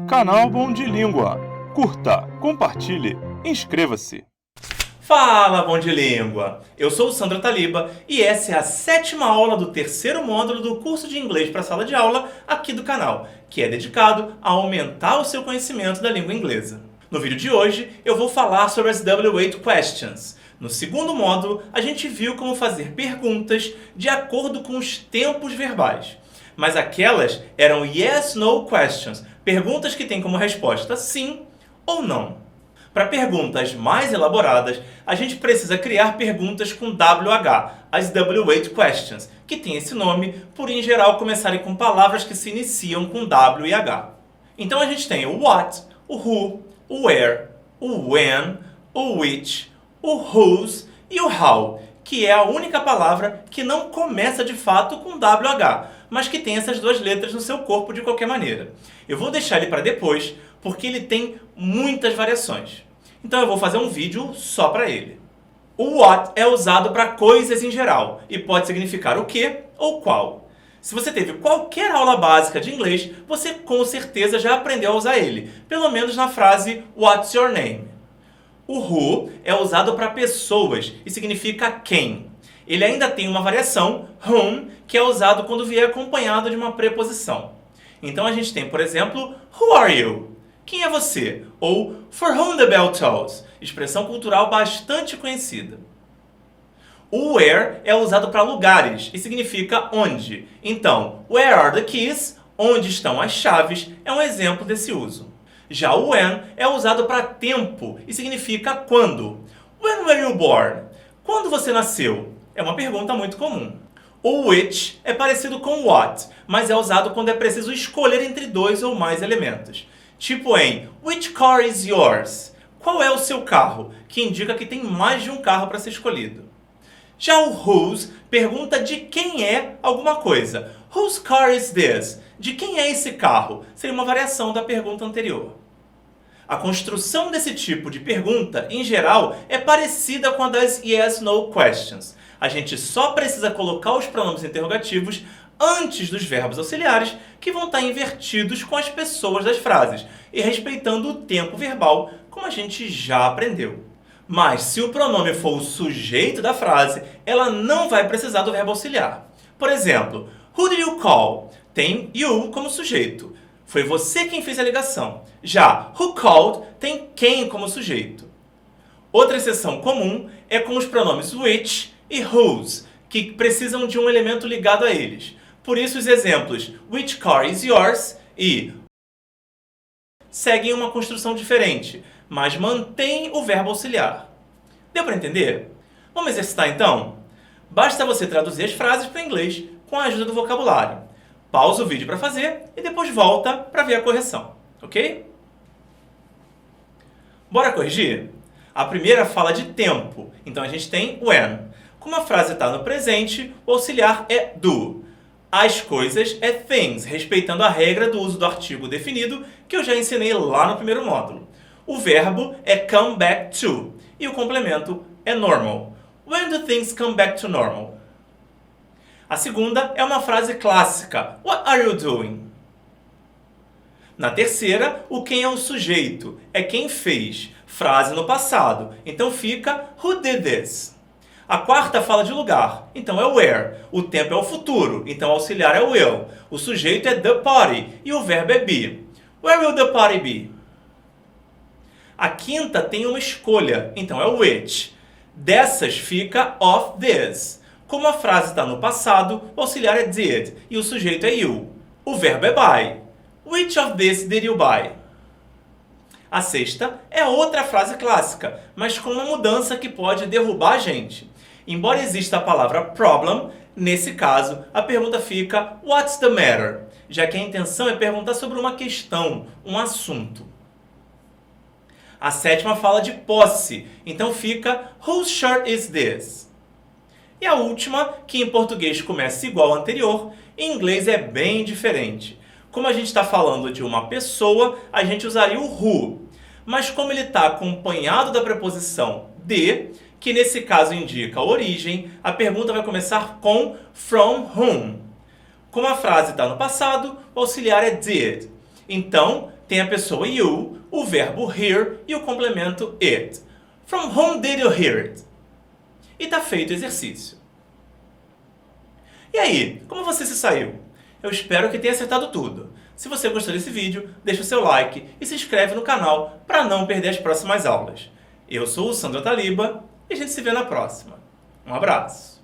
Canal Bom de Língua. Curta, compartilhe, inscreva-se. Fala, Bom de Língua! Eu sou o Sandro Taliba e essa é a 7ª aula do 3º módulo do curso de inglês para sala de aula aqui do canal, que é dedicado a aumentar o seu conhecimento da língua inglesa. No vídeo de hoje, eu vou falar sobre as W8 Questions. No 2º módulo, a gente viu como fazer perguntas de acordo com os tempos verbais. Mas aquelas eram yes/no questions, perguntas que têm como resposta sim ou não. Para perguntas mais elaboradas, a gente precisa criar perguntas com WH, as W8 Questions, que tem esse nome por, em geral, começarem com palavras que se iniciam com W e H. Então a gente tem o what, o who, o where, o when, o which, o whose e o how, que é a única palavra que não começa de fato com WH, mas que tem essas duas letras no seu corpo de qualquer maneira. Eu vou deixar ele para depois, porque ele tem muitas variações. Então eu vou fazer um vídeo só para ele. O what é usado para coisas em geral e pode significar o que ou qual. Se você teve qualquer aula básica de inglês, você com certeza já aprendeu a usar ele, pelo menos na frase What's your name? O who é usado para pessoas e significa quem. Ele ainda tem uma variação, whom, que é usado quando vier acompanhado de uma preposição. Então a gente tem, por exemplo, Who are you? Quem é você? Ou For whom the bell tolls, expressão cultural bastante conhecida. O where é usado para lugares e significa onde. Então, Where are the keys? Onde estão as chaves? É um exemplo desse uso. Já o when é usado para tempo e significa quando. When were you born? Quando você nasceu? É uma pergunta muito comum. O which é parecido com what, mas é usado quando é preciso escolher entre dois ou mais elementos. Tipo em Which car is yours? Qual é o seu carro? Que indica que tem mais de um carro para ser escolhido. Já o whose pergunta de quem é alguma coisa. Whose car is this? De quem é esse carro? Seria uma variação da pergunta anterior. A construção desse tipo de pergunta, em geral, é parecida com a das yes/no questions. A gente só precisa colocar os pronomes interrogativos antes dos verbos auxiliares, que vão estar invertidos com as pessoas das frases e respeitando o tempo verbal, como a gente já aprendeu. Mas se o pronome for o sujeito da frase, ela não vai precisar do verbo auxiliar. Por exemplo, Who did you call? Tem you como sujeito. Foi você quem fez a ligação. Já who called tem quem como sujeito. Outra exceção comum é com os pronomes which e whose, que precisam de um elemento ligado a eles. Por isso os exemplos which car is yours e seguem uma construção diferente, mas mantêm o verbo auxiliar. Deu para entender? Vamos exercitar então? Basta você traduzir as frases para o inglês com a ajuda do vocabulário. Pausa o vídeo para fazer e depois volta para ver a correção, ok? Bora corrigir? A primeira fala de tempo, então a gente tem when. Como a frase está no presente, o auxiliar é do. As coisas é things, respeitando a regra do uso do artigo definido que eu já ensinei lá no primeiro módulo. O verbo é come back to e o complemento é normal. When do things come back to normal? A segunda é uma frase clássica. What are you doing? Na terceira, o quem é o sujeito, é quem fez. Frase no passado, então fica Who did this? A quarta fala de lugar, então é where. O tempo é o futuro, então o auxiliar é will. O sujeito é the party e o verbo é be. Where will the party be? A quinta tem uma escolha, então é which. Dessas fica of this. Como a frase está no passado, o auxiliar é did e o sujeito é you. O verbo é buy. Which of these did you buy? A sexta é outra frase clássica, mas com uma mudança que pode derrubar a gente. Embora exista a palavra problem, nesse caso a pergunta fica What's the matter? Já que a intenção é perguntar sobre uma questão, um assunto. A sétima fala de posse, então fica Whose shirt is this? E a última, que em português começa igual ao anterior, em inglês é bem diferente. Como a gente está falando de uma pessoa, a gente usaria o who. Mas como ele está acompanhado da preposição de, que nesse caso indica a origem, a pergunta vai começar com from whom. Como a frase está no passado, o auxiliar é did. Então, tem a pessoa you, o verbo hear e o complemento it. From whom did you hear it? E tá feito o exercício. E aí, como você se saiu? Eu espero que tenha acertado tudo. Se você gostou desse vídeo, deixa o seu like e se inscreve no canal para não perder as próximas aulas. Eu sou o Sandro Taliba e a gente se vê na próxima. Um abraço!